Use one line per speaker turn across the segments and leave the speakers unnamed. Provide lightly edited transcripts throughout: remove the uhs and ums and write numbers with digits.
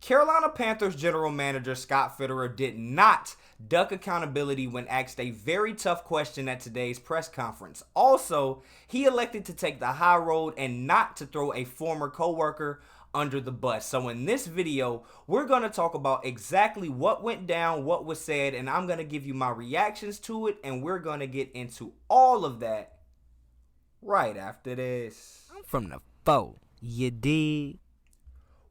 Carolina Panthers general manager Scott Fitterer did not duck accountability when asked a very tough question at today's press conference. Also, he elected to take the high road and not to throw a former coworker under the bus. So in this video, we're going to talk about exactly what went down, what was said, and I'm going to give you my reactions to it, and we're going to get into all of that right after this.
I'm from the foe, you dig?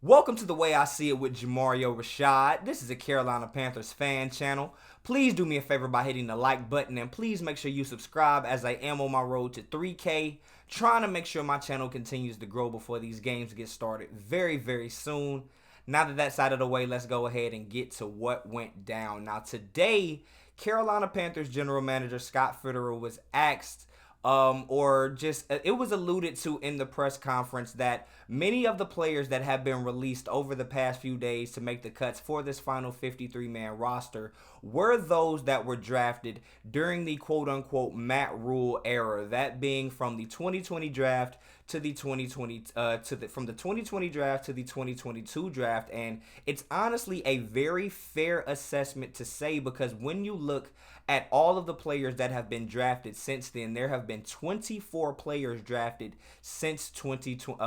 Welcome to The Way I See It with Jamario Rashad. This is a Carolina Panthers fan channel. Please do me a favor by hitting the like button, and please make sure you subscribe as I am on my road to 3K. Trying to make sure my channel continues to grow before these games get started very, very soon. Now that that's out of the way, let's go ahead and get to what went down. Now today, Carolina Panthers general manager Scott Fitterer was asked it was alluded to in the press conference that many of the players that have been released over the past few days to make the cuts for this final 53-man roster were those that were drafted during the quote-unquote Matt Rhule era, that being from the 2020 draft to the 2020 draft to the 2022 draft. And it's honestly a very fair assessment to say, because when you look at all of the players that have been drafted since then, there have been 24 players drafted since 2020.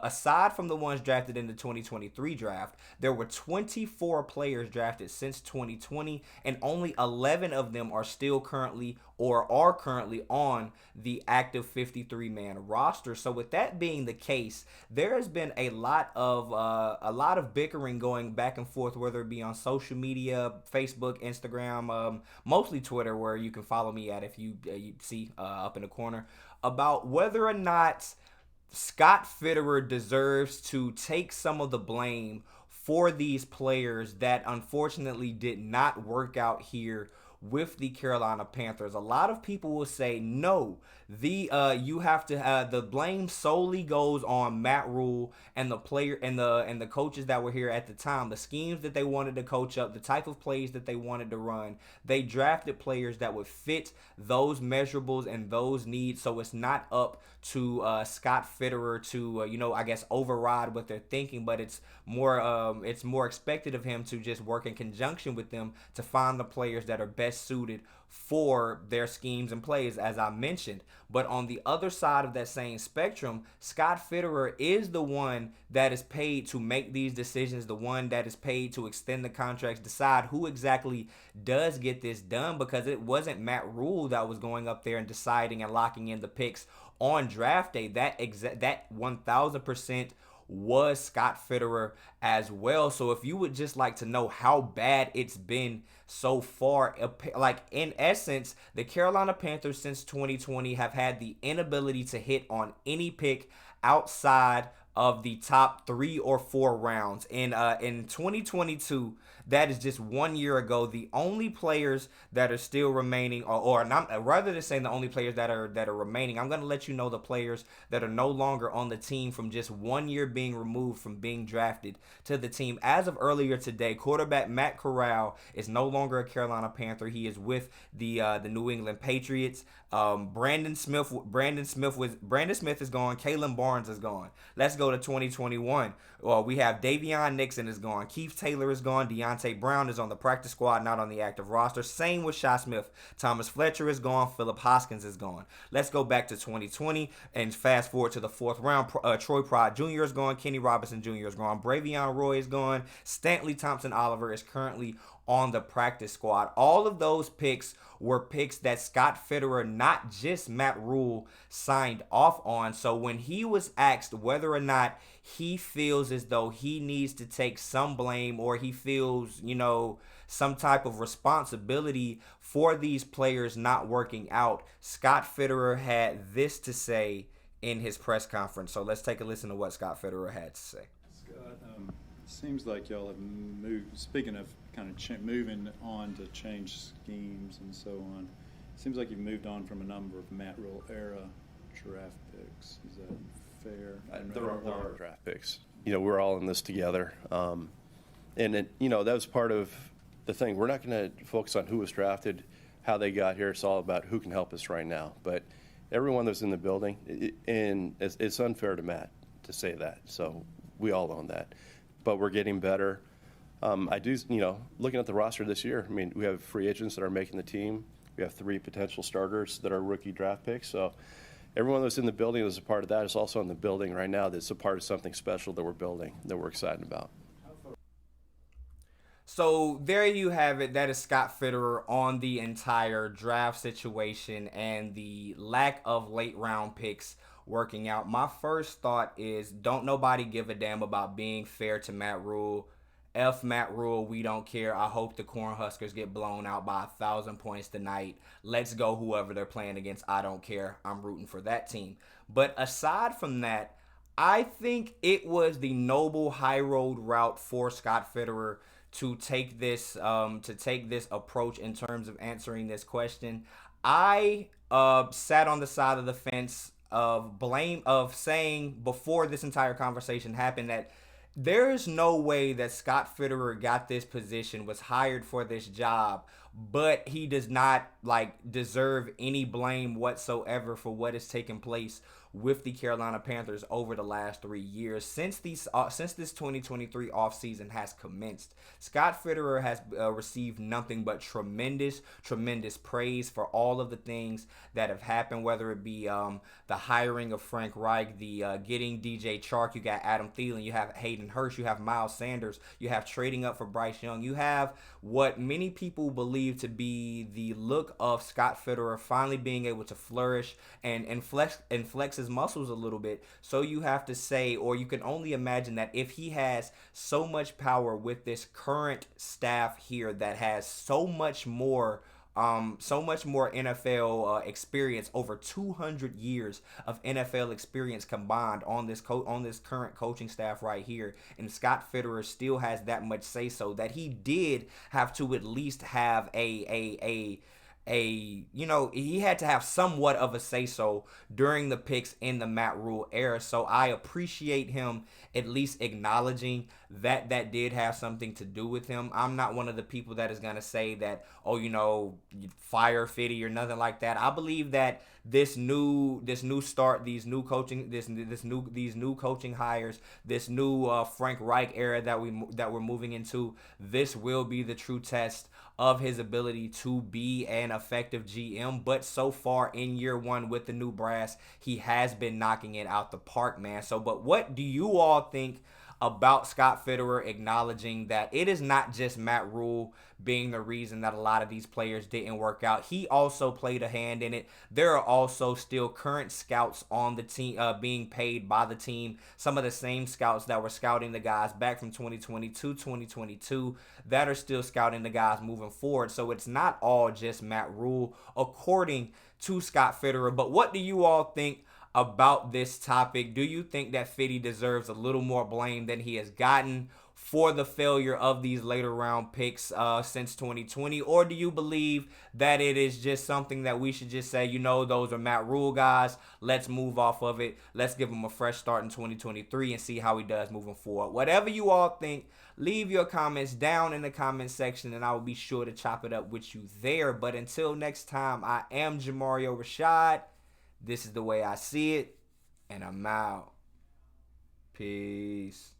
Aside from the ones drafted in the 2023 draft, there were 24 players drafted since 2020, and only 11 of them are still currently on the active 53-man roster. So with that being the case, there has been a lot of bickering going back and forth, whether it be on social media, Facebook, Instagram, mostly Twitter, where you can follow me at if you see up in the corner, about whether or not Scott Fitterer deserves to take some of the blame for these players that unfortunately did not work out here with the Carolina Panthers. A lot of people will say no. The blame solely goes on Matt Rhule and the player and the coaches that were here at the time. The schemes that they wanted to coach up, the type of plays that they wanted to run. They drafted players that would fit those measurables and those needs. So it's not up to Scott Fitterer to I guess override what they're thinking, but it's more expected of him to just work in conjunction with them to find the players that are best suited for their schemes and plays, as I mentioned. But on the other side of that same spectrum, Scott Fitterer is the one that is paid to make these decisions, the one that is paid to extend the contracts, decide who exactly does get this done, because it wasn't Matt Rhule that was going up there and deciding and locking in the picks on draft day. That 1000% was Scott Fitterer as well. So if you would just like to know how bad it's been so far, like in essence, the Carolina Panthers since 2020 have had the inability to hit on any pick outside of the top 3 or 4 rounds. In 2022, that is just 1 year ago, the only players that are still remaining, or not, rather than saying the only players that are remaining, I'm going to let you know the players that are no longer on the team from just 1 year being removed from being drafted to the team. As of earlier today, quarterback Matt Corral is no longer a Carolina Panther. He is with the New England Patriots. Brandon Smith is gone. Kalen Barnes is gone. Let's go to 2021. We have Davion Nixon is gone. Keith Taylor is gone. Deontay Brown is on the practice squad, not on the active roster. Same with Shi Smith. Thomas Fletcher is gone. Philip Hoskins is gone. Let's go back to 2020 and fast forward to the 4th round. Troy Pride Jr. is gone. Kenny Robinson Jr. is gone. Bravion Roy is gone. Stanley Thompson-Oliver is currently on the practice squad. All of those picks were picks that Scott Fitterer, not just Matt Rhule, signed off on. So when he was asked whether or not he feels as though he needs to take some blame, or he feels, some type of responsibility for these players not working out, Scott Fitterer had this to say in his press conference. So let's take a listen to what Scott Fitterer had to say.
Scott, seems like y'all have moved, speaking of kind of moving on to change schemes and so on, seems like you've moved on from a number of Matt Rhule era draft picks. Is that fair?
There are draft picks. We're all in this together. And that was part of the thing. We're not going to focus on who was drafted, how they got here. It's all about who can help us right now. But everyone that's in the building, and it's unfair to Matt to say that. So we all own that. But we're getting better. I do, looking at the roster this year, I mean, we have free agents that are making the team. We have 3 potential starters that are rookie draft picks. So everyone that's in the building that's a part of that is also in the building right now that's a part of something special that we're building, that we're excited about.
So there you have it. That is Scott Fitterer on the entire draft situation and the lack of late round picks working out. My first thought is, don't nobody give a damn about being fair to Matt Rhule. F Matt Rhule, we don't care. I hope the Cornhuskers get blown out by 1,000 points tonight. Let's go whoever they're playing against. I don't care. I'm rooting for that team. But aside from that, I think it was the noble high road route for Scott Fitterer to take this approach in terms of answering this question. I sat on the side of the fence of saying before this entire conversation happened that there's no way that Scott Fitterer got this position, was hired for this job, but he does not deserve any blame whatsoever for what has taken place with the Carolina Panthers over the last 3 years since this 2023 offseason has commenced. Scott Fitterer has received nothing but tremendous praise for all of the things that have happened, whether it be the hiring of Frank Reich, the getting DJ Chark, you got Adam Thielen, you have Hayden Hurst, you have Miles Sanders, you have trading up for Bryce Young, you have what many people believe to be the look of Scott Fitterer finally being able to flourish and flex his muscles a little bit. So you have to say, or you can only imagine, that if he has so much power with this current staff here that has so much more NFL experience, over 200 years of NFL experience combined on this current coaching staff right here, and Scott Fitterer still has that much say so, that he did have to at least have he had to have somewhat of a say-so during the picks in the Matt Rhule era. So I appreciate him at least acknowledging that did have something to do with him. I'm not one of the people that is going to say that, fire Fitty or nothing like that. I believe that these new coaching hires, this new Frank Reich era that we're moving into, this will be the true test of his ability to be an effective GM. But so far in year one with the new brass, he has been knocking it out the park, man. But what do you all think about Scott Fitterer acknowledging that it is not just Matt Rhule being the reason that a lot of these players didn't work out? He also played a hand in it. There are also still current scouts on the team being paid by the team. Some of the same scouts that were scouting the guys back from 2020 to 2022 that are still scouting the guys moving forward. So it's not all just Matt Rhule, according to Scott Fitterer. But what do you all think about this topic? Do you think that Fitty deserves a little more blame than he has gotten for the failure of these later round picks since 2020? Or do you believe that it is just something that we should just say, those are Matt Rhule guys, let's move off of it, let's give him a fresh start in 2023 and see how he does moving forward? Whatever you all think, leave your comments down in the comment section and I will be sure to chop it up with you there. But until next time, I am Jamario Rashad. This is the way I see it, and I'm out. Peace.